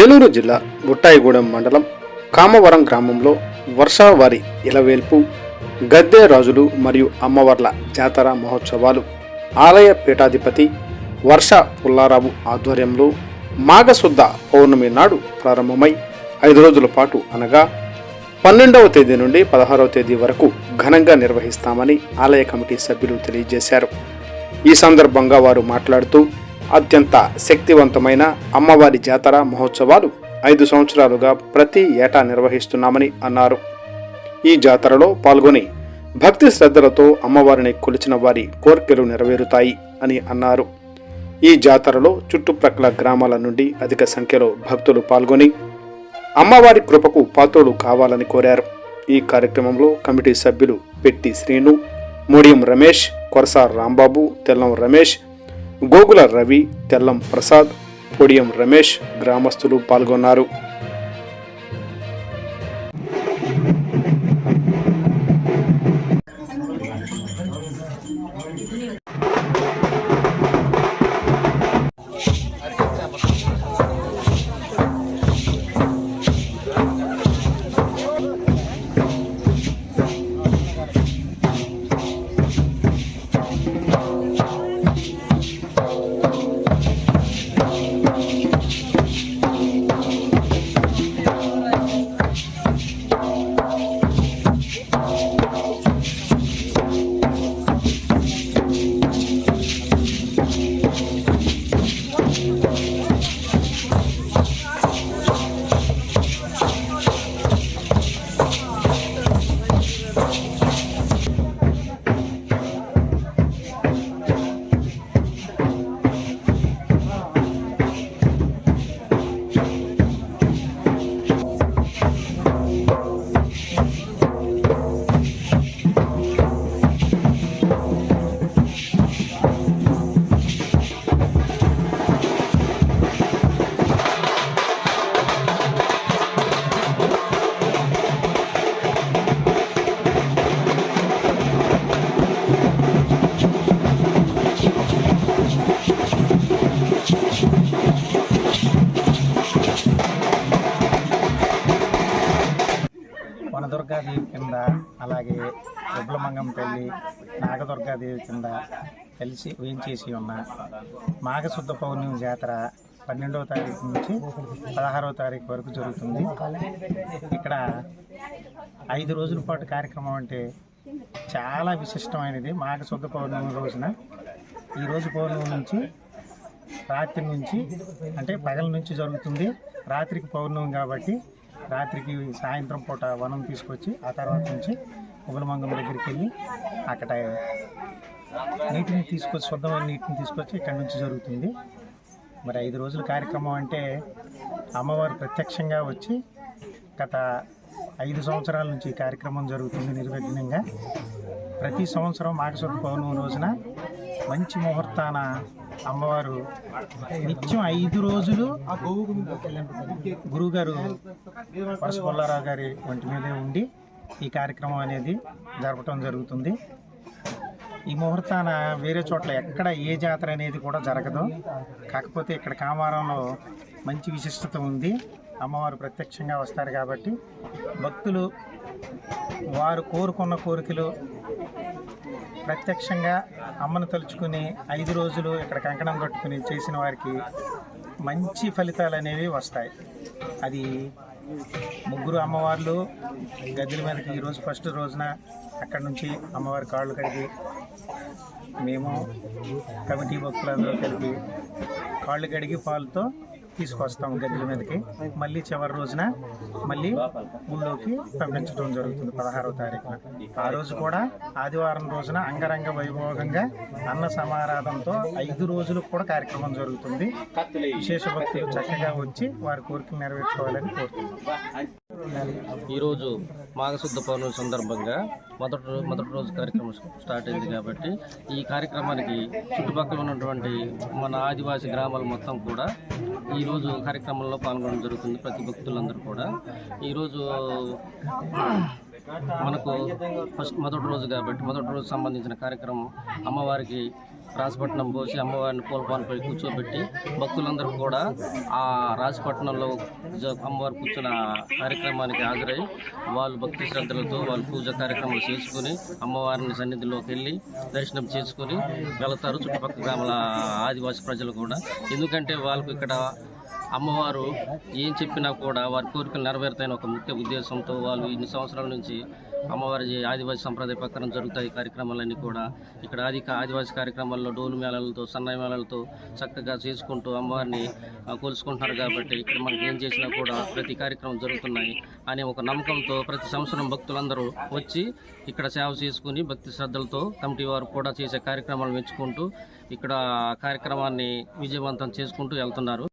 ఏలూరు జిల్లా గుట్టాయిగూడెం మండలం కామవరం గ్రామంలో వర్షావారి ఇలవేల్పు గద్దె రాజులు మరియు అమ్మవార్ల జాతర మహోత్సవాలు ఆలయ పీఠాధిపతి వర్ష పుల్లారావు ఆధ్వర్యంలో మాఘశుద్ధ పౌర్ణమి నాడు ప్రారంభమై 5 రోజుల పాటు అనగా 12వ తేదీ నుండి 16వ తేదీ వరకు ఘనంగా నిర్వహిస్తామని ఆలయ కమిటీ సభ్యులు తెలియజేశారు. ఈ సందర్భంగా వారు మాట్లాడుతూ అత్యంత శక్తివంతమైన అమ్మవారి జాతర మహోత్సవాలు 5 సంవత్సరాలుగా ప్రతి ఏటా నిర్వహిస్తున్నామని అన్నారు. ఈ జాతరలో పాల్గొని భక్తి శ్రద్ధలతో అమ్మవారిని కొలిచిన వారి కోర్కెలు నెరవేరుతాయి అని అన్నారు. ఈ జాతరలో చుట్టుప్రక్కల గ్రామాల నుండి అధిక సంఖ్యలో భక్తులు పాల్గొని అమ్మవారి కృపకు పాత్రులు కావాలని కోరారు. ఈ కార్యక్రమంలో కమిటీ సభ్యులు పెట్టి శ్రీను, మోడియం రమేష్, కొరసార్ రాంబాబు, తెల్లం రమేష్, గోగుల రవి, తెల్లం ప్రసాద్, పొడియం రమేష్ గ్రామస్తులు పాల్గొన్నారు. వనదుర్గాదేవి కింద, అలాగే ఉబ్బలమంగం తల్లి నాగదుర్గాదేవి కింద కలిసి వేయించేసి ఉన్న మాఘశుద్ధ పౌర్ణమి జాతర 12వ తారీఖు నుంచి 16వ తారీఖు వరకు జరుగుతుంది. ఇక్కడ 5 రోజుల పాటు కార్యక్రమం అంటే చాలా విశిష్టమైనది. మాఘశుద్ధ పౌర్ణమి రోజున, ఈరోజు పౌర్ణమి నుంచి రాత్రి నుంచి అంటే పగల నుంచి జరుగుతుంది. రాత్రికి పౌర్ణమి కాబట్టి రాత్రికి సాయంత్రం పూట వనం తీసుకొచ్చి ఆ తర్వాత నుంచి ఉబ్బలమంగం దగ్గరికి వెళ్ళి అక్కడ నీటిని తీసుకొచ్చి, శుద్ధమైన నీటిని తీసుకొచ్చి ఇక్కడ నుంచి జరుగుతుంది. మరి 5 రోజుల కార్యక్రమం అంటే అమ్మవారు ప్రత్యక్షంగా వచ్చి గత 5 సంవత్సరాల నుంచి ఈ కార్యక్రమం జరుగుతుంది నిర్విఘ్నంగా. ప్రతి సంవత్సరం మాఘశుద్ధ పౌర్ణమి రోజున మంచి ముహూర్తాన అమ్మవారు నిత్యం 5 రోజులు గురువుగారు వర్ష పుల్లారావు గారి ఒంటి మీదే ఉండి ఈ కార్యక్రమం అనేది జరపటం జరుగుతుంది. ఈ ముహూర్తాన వేరే చోట్ల ఎక్కడ ఏ జాతర అనేది కూడా జరగదు. కాకపోతే ఇక్కడ కామవరంలో మంచి విశిష్టత ఉంది. అమ్మవారు ప్రత్యక్షంగా వస్తారు కాబట్టి భక్తులు వారు కోరుకున్న కోరికలు ప్రత్యక్షంగా అమ్మను తలుచుకుని 5 రోజులు ఇక్కడ కంకణం కట్టుకుని చేసిన వారికి మంచి ఫలితాలు అనేవి వస్తాయి. అది ముగ్గురు అమ్మవార్లు గద్దెల మీదకి ఈరోజు ఫస్ట్ రోజున అక్కడి నుంచి అమ్మవారి కాళ్ళు కడిగి మేము కమిటీ భక్తులందరూ కలిపి కాళ్ళు కడిగి పాలతో తీసుకొస్తాం గద్దెల మీదకి. మళ్ళీ చివరి రోజున మళ్ళీ ఊళ్ళోకి పంపించడం జరుగుతుంది 16వ తారీఖున. ఆ రోజు కూడా ఆదివారం రోజున అంగరంగ వైభోగంగా అన్న సమారాధనతో 5 రోజులు కూడా కార్యక్రమం జరుగుతుంది. విశేష భక్తులు చక్కగా వచ్చి వారి కోరికలు నెరవేర్చుకోవాలని కోరుతున్నాం. ఈరోజు మాఘశుద్ధ పౌర్ణమి సందర్భంగా మొదటి రోజు కార్యక్రమం స్టార్ట్ అయింది కాబట్టి ఈ కార్యక్రమానికి చుట్టుపక్కల ఉన్నటువంటి మన ఆదివాసీ గ్రామాలు మొత్తం కూడా ఈరోజు కార్యక్రమంలో పాల్గొనడం జరుగుతుంది. ప్రతి భక్తులందరూ కూడా ఈరోజు మనకు మొదటి రోజు కాబట్టి మొదటి రోజు సంబంధించిన కార్యక్రమం అమ్మవారికి రాజపట్నం పోసి అమ్మవారిని పూలపాన్పై కూర్చోబెట్టి భక్తులందరూ కూడా ఆ రాజపట్నంలో అమ్మవారు కూర్చున్న కార్యక్రమానికి హాజరై వాళ్ళు భక్తి శ్రద్ధలతో వాళ్ళు పూజ కార్యక్రమాలు చేసుకుని అమ్మవారిని సన్నిధిలోకి వెళ్ళి దర్శనం చేసుకుని వెళతారు చుట్టుపక్కల గ్రామాల ఆదివాసీ ప్రజలు కూడా. ఎందుకంటే వాళ్ళకు ఇక్కడ అమ్మవారు ఏం చెప్పినా కూడా వారి కోరికలు నెరవేరుతాయని ఒక ముఖ్య ఉద్దేశంతో వాళ్ళు ఇన్ని సంవత్సరాల నుంచి అమ్మవారి ఆదివాసీ సంప్రదాయ ప్రకారం జరుగుతాయి కార్యక్రమాలన్నీ కూడా. ఇక్కడ ఆదివాసీ కార్యక్రమాల్లో డోలు మేళాలతో సన్నాయి మేళాలతో చక్కగా చేసుకుంటూ అమ్మవారిని కొలుసుకుంటున్నారు కాబట్టి ఇక్కడ మనకి ఏం చేసినా కూడా ప్రతి కార్యక్రమం జరుగుతున్నాయి అనే ఒక నమ్మకంతో ప్రతి సంవత్సరం భక్తులందరూ వచ్చి ఇక్కడ సేవ చేసుకుని భక్తి శ్రద్ధలతో కమిటీ వారు కూడా చేసే కార్యక్రమాలు మెచ్చుకుంటూ ఇక్కడ కార్యక్రమాన్ని విజయవంతం చేసుకుంటూ వెళ్తున్నారు.